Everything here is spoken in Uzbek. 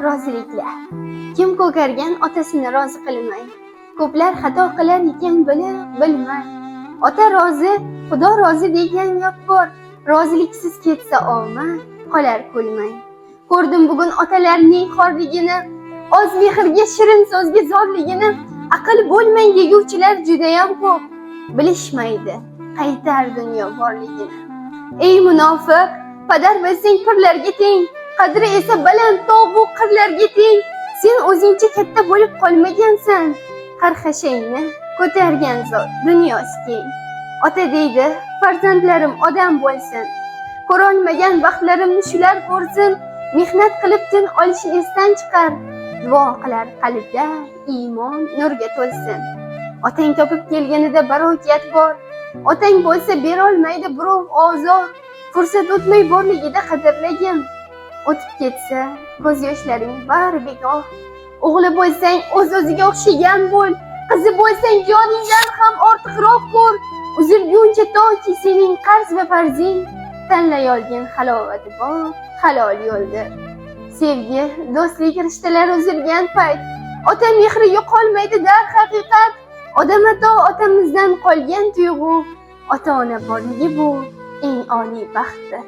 Roziliklar. Kim ko'kargan otasini rozi qilmaydi. Ko'plar xato qilar ekan bilmay. Ota rozi, Xudo rozi degan gap bor. Roziliksiz ketsa omad, qolar kulmay. Ko'rdim bugun otalarning xorligini, oz mehrga shirin so'zga zorligini. Aql bo'lmay deguvchilar juda ham ko'p. Bilishmaydi qaytar dunyo borligini. Ey munofiq, padar bo'lsang pirlarga teng, qadri esa baland tog'u qirlarga teng. Sen o'zingcha katta bo'lib qolmagansan, qarxashangni ko'targan zot dunyosi keng. Ota deydi, farzandlarim odam bo'lsin, ko'rolmagan baxtlarimni shular ko'rsin. Mehnat qilib tin olish esdan chiqar, duo qilar qalbda iymon nurga to'lsin. Otang topib kelganida barokat bor, otang bo'lsa berolmaydi birov ozor. Fursat o'tmay borligida qadrlagin, o'tib ketsa ko'z yoshlaring bari bekor. O'g'li bo'lsang o'z-o'ziga o'xshagan bo'l, qizi bo'lsang joningdan ham ortiqroq ko'r. Uzilguncha toki sening qarz va farzing, tanlay olgan halovati bor halol yo'ldir. Sevgi, do'stlik rishtalari uzilgan payt ota mehri yo'qolmaydi dar haqiqat. Odam ato otamizdan qolgan tuyg'u, ota-ona borligi bu eng oliy baxtdir.